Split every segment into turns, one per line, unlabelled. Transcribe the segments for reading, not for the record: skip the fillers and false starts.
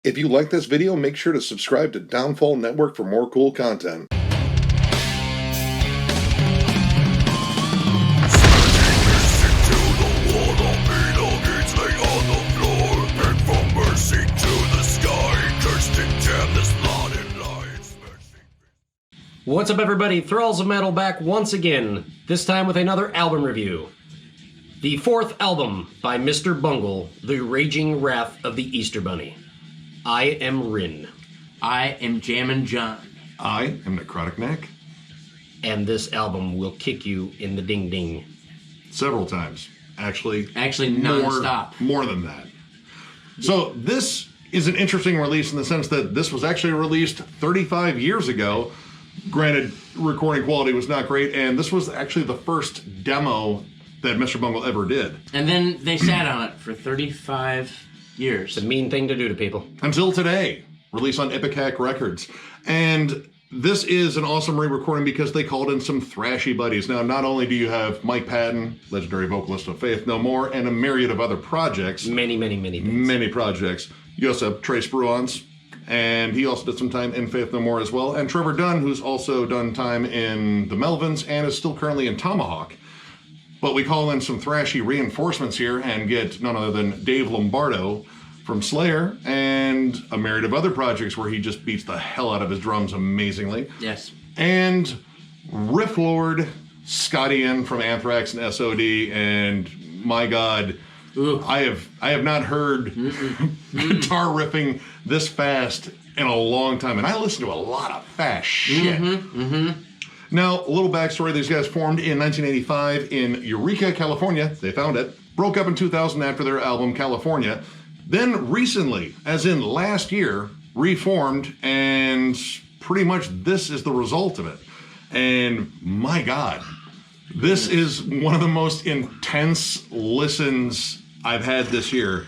If you like this video, make sure to subscribe to Downfall Network for more cool content.
What's up, everybody? Thralls of Metal back once again, this time with another album review. The fourth album by Mr. Bungle, The Raging Wrath of the Easter Bunny. I am Rin.
I am Jammin Jon.
I am Necrotic Nick.
And this album will kick you in the ding-ding.
Several times. Actually
non-stop.
More than that. So this is an interesting release in the sense that this was actually released 35 years ago. Granted, recording quality was not great, and this was actually the first demo that Mr. Bungle ever did.
And then they sat on it for 35 years.
It's a mean thing to do to people.
Until today, released on Ipecac Records. And this is an awesome re-recording because they called in some thrashy buddies. Now, not only do you have Mike Patton, legendary vocalist of Faith No More, and a myriad of other projects.
Many things.
Many projects. You also have Trace Bruans, and he also did some time in Faith No More as well. And Trevor Dunn, who's also done time in the Melvins and is still currently in Tomahawk. But we call in some thrashy reinforcements here and get none other than Dave Lombardo from Slayer and a myriad of other projects where he just beats the hell out of his drums amazingly.
Yes.
And Riff Lord Scott Ian from Anthrax and s.o.d. and my God,
Ooh.
I have not heard guitar riffing this fast in a long time, and I listen to a lot of fast shit. Now, a little backstory. These guys formed in 1985 in Eureka, California. They found it. Broke up in 2000 after their album California. Then recently, as in last year, reformed, and pretty much this is the result of it. And my God, this is one of the most intense listens I've had this year.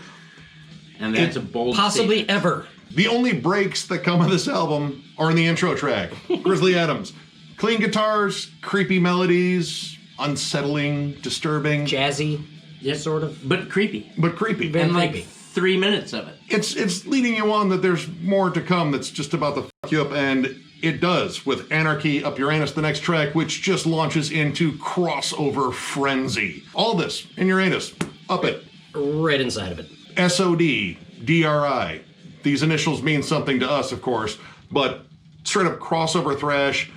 And that's a bold
Possibly
statement.
ever.
The only breaks that come with this album are in the intro track. Grizzly Adams. Clean guitars, creepy melodies, unsettling, disturbing.
Jazzy,
Yep.
sort of.
But creepy.
But creepy.
Very
And like
creepy.
3 minutes of it.
It's leading you on that there's more to come that's just about to fuck you up, and it does with Anarchy Up Uranus, the next track, which just launches into crossover frenzy. All this in Uranus. Up it.
Right inside of it.
s.o.d, d.r.i. These initials mean something to us, of course, but straight up crossover thrash.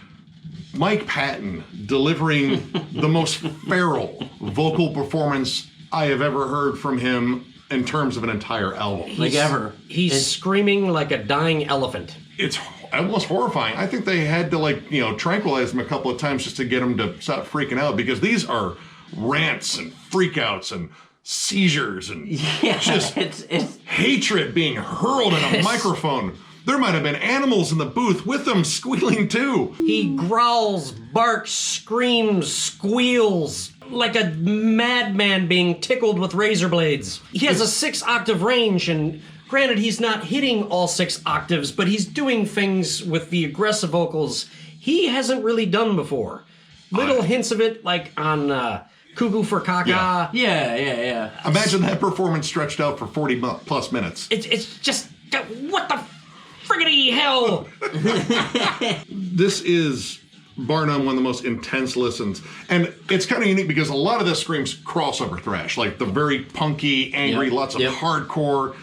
Mike Patton delivering the most feral vocal performance I have ever heard from him in terms of an entire album.
Like ever.
He's screaming like a dying elephant.
It's almost horrifying. I think they had to tranquilize him a couple of times just to get him to stop freaking out, because these are rants and freakouts and seizures and just
it's
hatred being hurled in a microphone. There might have been animals in the booth with them squealing too.
He growls, barks, screams, squeals like a madman being tickled with razor blades. He has a 6-octave range, and granted, he's not hitting all 6 octaves, but he's doing things with the aggressive vocals he hasn't really done before. Little hints of it, like on Cuckoo for Caca.
Yeah.
Imagine that performance stretched out for 40 plus minutes.
It's just, what the friggity hell?
This is, bar none, one of the most intense listens. And it's kind of unique because a lot of this screams crossover thrash, like the very punky, angry, lots of hardcore.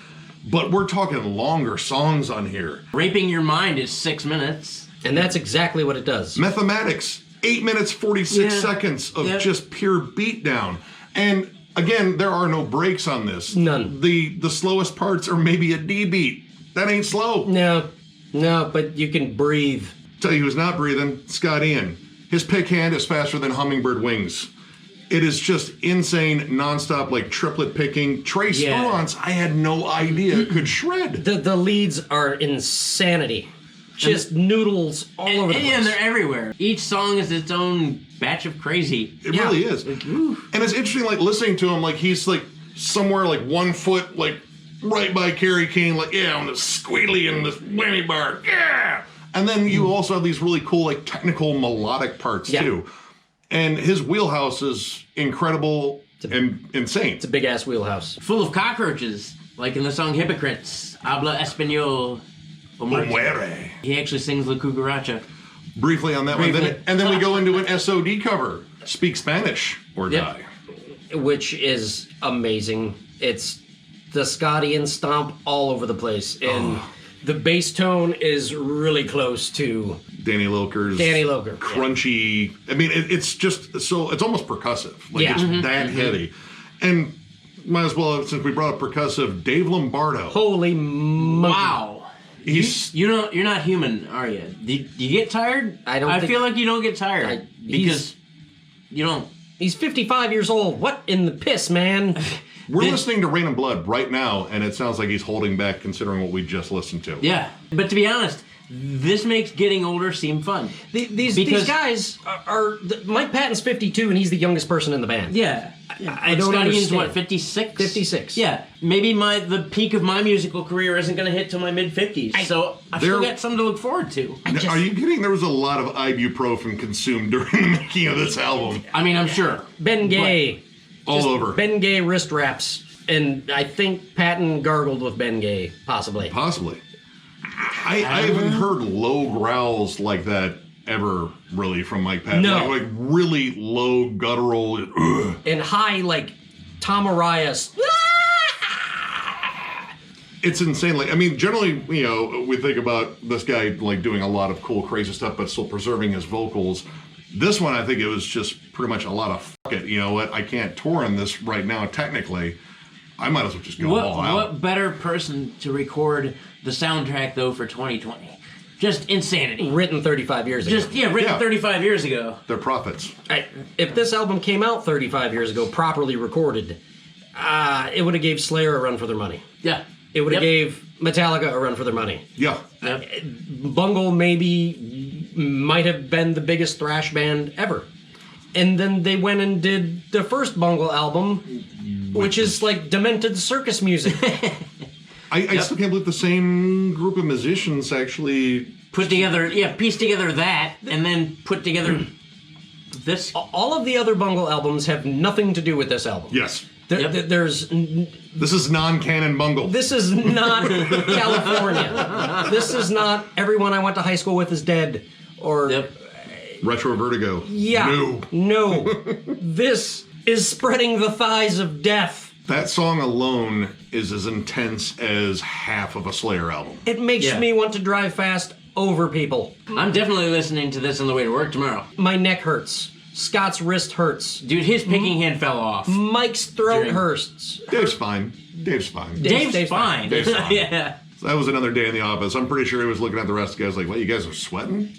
But we're talking longer songs on here.
Raping Your Mind is 6 minutes.
And that's exactly what it does.
Mathematics, 8 minutes, 46 seconds of just pure beatdown. And again, there are no breaks on this.
None.
The slowest parts are maybe a D beat. That ain't slow.
No, but you can breathe.
Tell you who's not breathing, Scott Ian. His pick hand is faster than hummingbird wings. It is just insane, nonstop, like triplet picking. Trace Bruans, I had no idea could shred.
The leads are insanity. Just noodles all over the place.
And they're everywhere. Each song is its own batch of crazy.
It really is. And it's interesting, like, listening to him, like, he's, like, somewhere, like, 1 foot, like, right by Kerry King, like, on the squealy and this whammy bar, And then you also have these really cool, like, technical melodic parts, too. And his wheelhouse is incredible and insane.
It's a big-ass wheelhouse.
Full of cockroaches. Like in the song Hypocrites, Habla Español. O
Muere.
He actually sings La Cucaracha.
Briefly on that one. And then we go into an s.o.d. cover. Speak Spanish or die.
Which is amazing. It's the Scottian stomp all over the place. And the bass tone is really close to
Danny Lilker's crunchy. I mean, it's just so it's almost percussive. Like it's that heavy. And might as well, since we brought up percussive, Dave Lombardo.
Holy monkey.
Wow. You're not human, are you? Do you get tired? I feel like you don't get tired because you don't.
He's 55 years old. What in the piss, man?
We're listening to Rain and Blood right now, and it sounds like he's holding back considering what we just listened to.
Yeah, but to be honest, this makes getting older seem fun.
These guys are Mike Patton's 52, and he's the youngest person in the band.
Yeah.
I don't understand.
What, 56?
56.
Yeah. Maybe the peak of my musical career isn't going to hit till my mid-50s, so I've still got something to look forward to.
Are you kidding? There was a lot of ibuprofen consumed during the making of this album.
I mean, I'm sure.
Ben Gay.
All over.
Ben Gay wrist wraps, and I think Patton gargled with Ben Gay, possibly.
Possibly. I haven't heard low growls like that ever, really, from Mike Patton.
No.
Like really low, guttural.
And high, like, Tom Arias.
It's insane. Like, I mean, generally, we think about this guy, like, doing a lot of cool, crazy stuff, but still preserving his vocals. This one, I think it was just pretty much a lot of fuck it. You know what? I can't tour on this right now, technically. I might as well just go all out.
What better person to record the soundtrack, though, for 2020? Just insanity.
Written 35 years ago.
35 years ago.
They're prophets.
If this album came out 35 years ago, properly recorded, it would have gave Slayer a run for their money.
Yeah.
It would have gave Metallica a run for their money.
Yeah.
Bungle might have been the biggest thrash band ever. And then they went and did the first Bungle album, which is like demented circus music.
I still can't believe the same group of musicians actually
pieced together that, and then put together this.
All of the other Bungle albums have nothing to do with this album.
Yes.
This
is non-canon Bungle.
This is not California. This is not Everyone I Went to High School With Is Dead. Or
Retro Vertigo.
Yeah. No. This is Spreading the Thighs of Death.
That song alone is as intense as half of a Slayer album.
It makes me want to drive fast over people.
I'm definitely listening to this on the way to work tomorrow.
My neck hurts. Scott's wrist hurts.
Dude, his picking hand fell off.
Mike's throat hurts.
Dave's fine. Dave's fine.
Dave's fine.
Yeah. So that was another day in the office. I'm pretty sure he was looking at the rest of the guys like, what, you guys are sweating?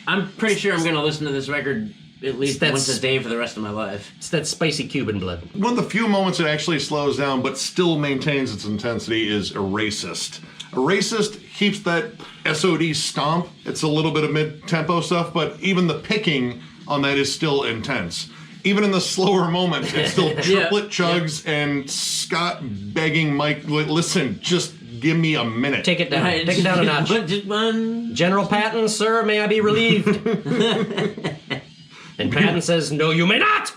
I'm pretty sure I'm going to listen to this record at least once a day for the rest of my life.
It's that spicy Cuban blood.
One of the few moments it actually slows down but still maintains its intensity is Erasist. Erasist keeps that s.o.d. stomp. It's a little bit of mid-tempo stuff, but even the picking on that is still intense. Even in the slower moments, it's still triplet chugs and Scott begging Mike, listen, just give me a minute.
Take it down. Take it down a notch.
Just one.
General Patton, sir, may I be relieved? And Patton says, no, you may not!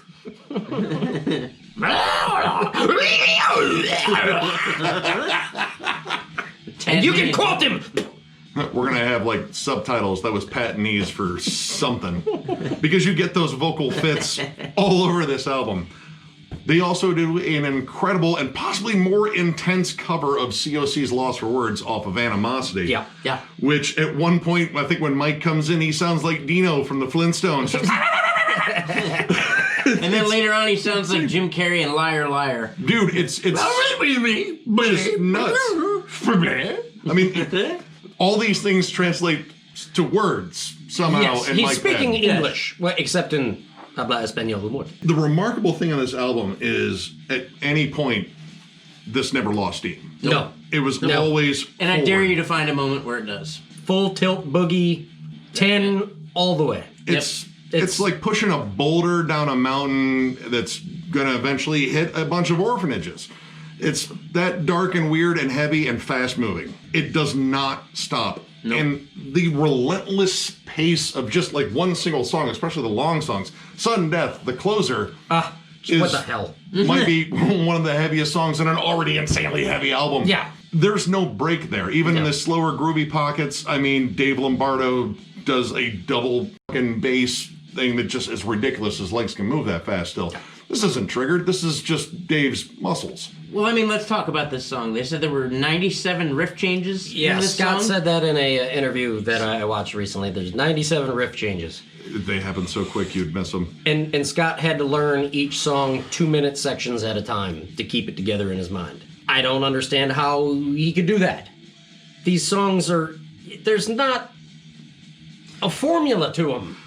And you can quote him!
We're going to have, like, subtitles that was Pattonese for something. Because you get those vocal fits all over this album. They also do an incredible and possibly more intense cover of COC's Lost for Words off of Animosity.
Yeah.
Which, at one point, I think when Mike comes in, he sounds like Dino from the Flintstones.
And then later on, he sounds like Jim Carrey in Liar Liar.
Dude, it's just nuts. I mean, all these things translate to words somehow.
Yes,
in
he's
Mike
speaking
Patton.
English, well, except in Habla Español humor.
The remarkable thing on this album is, at any point, this never lost steam.
No.
It was always
And I dare you to find a moment where it does.
Full tilt boogie, 10 all the way.
It's like pushing a boulder down a mountain that's going to eventually hit a bunch of orphanages. It's that dark and weird and heavy and fast moving. It does not stop.
Nope.
And the relentless pace of just like one single song, especially the long songs, Sudden Death, the closer,
What the hell?
might be one of the heaviest songs in an already insanely heavy album.
Yeah.
There's no break there. Even in
No.
the slower groovy pockets, I mean, Dave Lombardo does a double fucking bass thing that just is ridiculous. His legs can move that fast still. This isn't triggered. This is just Dave's muscles.
Well, I mean, let's talk about this song. They said there were 97 riff changes in
Yeah,
this
Scott
song.
said that in a interview that I watched recently. There's 97 riff changes.
They happen so quick you'd miss them.
And Scott had to learn each song 2-minute sections at a time to keep it together in his mind. I don't understand how he could do that. These songs there's not a formula to them.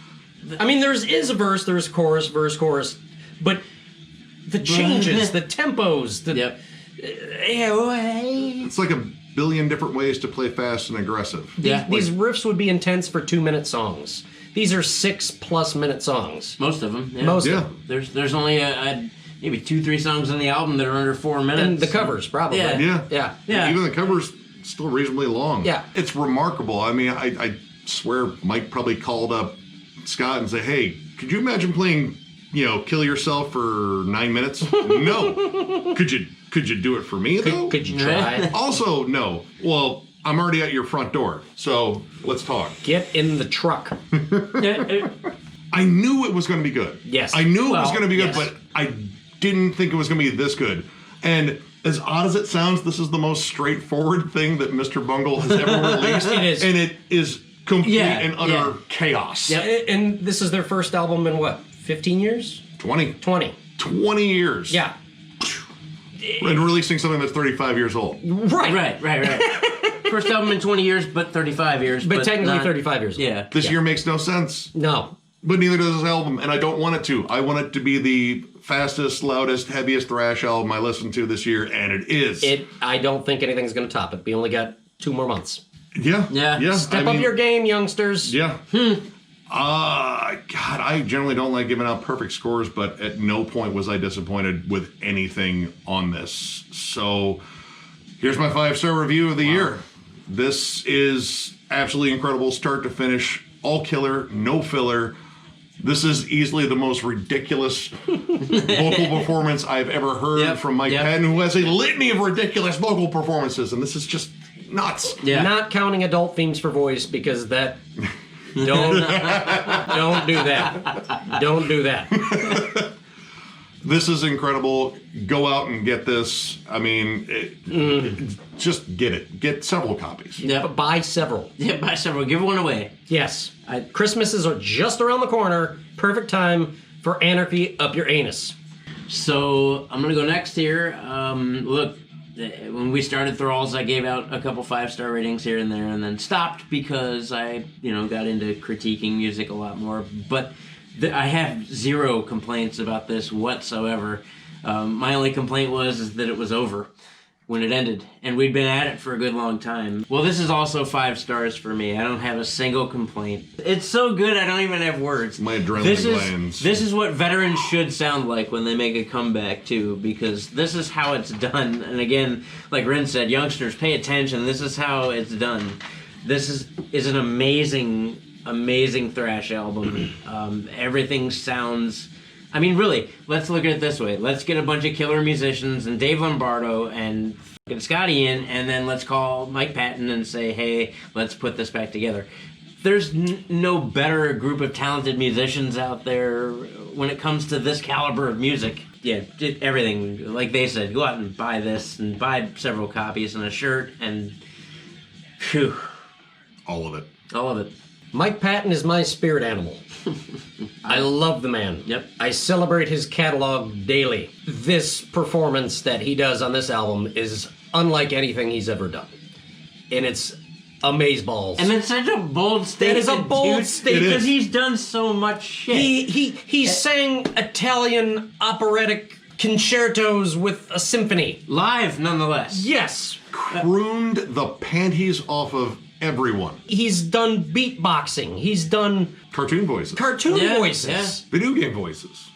I mean, is a verse, there's chorus, verse, chorus, but the changes, the tempos,
Yep.
It's like a billion different ways to play fast and aggressive.
These riffs would be intense for 2-minute songs. These are 6+ minute songs.
Most of them. Yeah.
Most of
Yeah.
them.
There's only maybe 2-3 songs on the album that are under 4 minutes.
And the covers, probably.
Yeah.
Yeah.
Yeah.
Yeah.
Even the cover's still reasonably long.
Yeah.
It's remarkable. I mean, I swear Mike probably called up Scott and said, hey, could you imagine playing, Kill Yourself for 9 minutes? No. Could you do it for me, though?
Could you try?
Also, no. Well, I'm already at your front door, so let's talk.
Get in the truck.
I knew it was going to be good.
Yes.
I knew it was
Well,
going to be good,
yes.
but I didn't think it was going to be this good. And as odd as it sounds, this is the most straightforward thing that Mr. Bungle has ever released.
It is.
And it is complete
Yeah,
and utter
yeah.
chaos.
Yep.
And this is their first album in what, 15 years?
20 years.
Yeah.
And releasing something that's 35 years old.
Right.
Right. First album in 20 years, but 35 years.
But technically
not-
35 years old.
Yeah.
This year makes no sense.
No.
But neither does this album, and I don't want it to. I want it to be the fastest, loudest, heaviest thrash album I listened to this year, and it is.
I don't think anything's going to top it. We only got 2 more months.
Yeah.
Step up your game, youngsters.
Yeah. God, I generally don't like giving out perfect scores, but at no point was I disappointed with anything on this. So here's my 5-star review of the year. This is absolutely incredible, start to finish, all killer, no filler. This is easily the most ridiculous vocal performance I've ever heard from Mike Patton, who has a litany of ridiculous vocal performances, and this is just nuts.
Yeah.
Not counting adult themes for voice, because that... Don't do that. Don't do that.
This is incredible. Go out and get this. I mean, just get it. Get several copies.
Yeah.
Buy several.
Yeah, buy several. Give one away.
Yes. Christmases are just around the corner. Perfect time for anarchy up your anus.
So I'm gonna go next here. Look, when we started Thralls, I gave out a couple 5-star ratings here and there, and then stopped because I, got into critiquing music a lot more. But I have 0 complaints about this whatsoever. My only complaint is that it was over when it ended, and we'd been at it for a good long time. Well, this is also 5 stars for me. I don't have a single complaint. It's so good, I don't even have words.
My adrenaline glands.
This is what veterans should sound like when they make a comeback, too, because this is how it's done. And again, like Rin said, youngsters, pay attention. This is how it's done. This is an amazing, amazing thrash album. Everything sounds... I mean, really, let's look at it this way. Let's get a bunch of killer musicians and Dave Lombardo and fucking Scotty in, and then let's call Mike Patton and say, hey, let's put this back together. There's no better group of talented musicians out there when it comes to this caliber of music. Yeah, everything. Like they said, go out and buy this and buy several copies and a shirt and... Phew.
All of it.
All of it.
Mike Patton is my spirit animal. I love the man.
Yep.
I celebrate his catalog daily. This performance that he does on this album is unlike anything he's ever done. And it's amazeballs.
And it's such a bold statement.
That is a bold
dude,
statement.
because he's done so much shit.
He sang Italian operatic concertos with a symphony.
Live, nonetheless.
Yes.
Crooned the panties off of everyone.
He's done beatboxing. He's done
Cartoon voices.
cartoon
Yeah,
voices.
yeah.
Video game voices.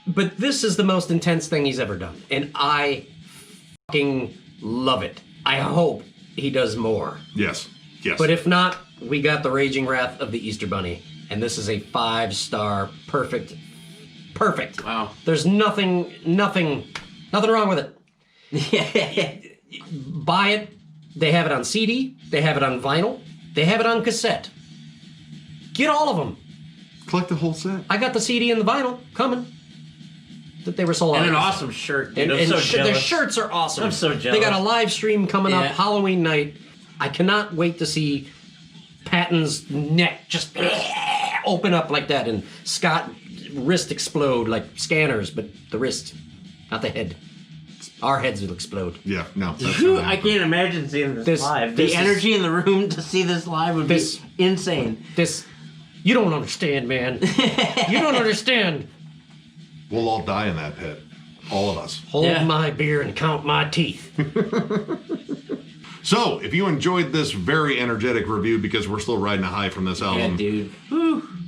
But this is the most intense thing he's ever done. And I fucking love it. I hope he does more.
Yes.
But if not, we got the Raging Wrath of the Easter Bunny. And this is a 5-star, perfect perfect.
Wow.
There's nothing wrong with it. Buy it. They have it on CD. They have it on vinyl. They have it on cassette. Get all of them.
Collect the whole set.
I got the CD and the vinyl coming. That they were sold out.
And an awesome shirt, dude.
And
I'm so
their
jealous.
shirts are awesome.
I'm so
They
jealous.
got a live stream coming up
Yeah.
Halloween night. I cannot wait to see Patton's neck just open up like that and Scott wrist explode like scanners, but the wrist, not the head. Our heads will explode.
Yeah, no. That's
I can't imagine seeing this live.
this
The
is-
energy in the room to see this live would
This-
be insane.
You don't understand, man. You don't understand.
We'll all die in that pit. All of us.
Hold
Yeah.
my beer and count my teeth.
So, if you enjoyed this very energetic review, because we're still riding a high from this
Yeah,
album,
dude.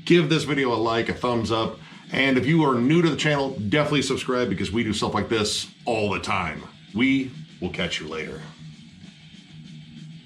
give this video a like, a thumbs up. And if you are new to the channel, definitely subscribe because we do stuff like this all the time. We will catch you later.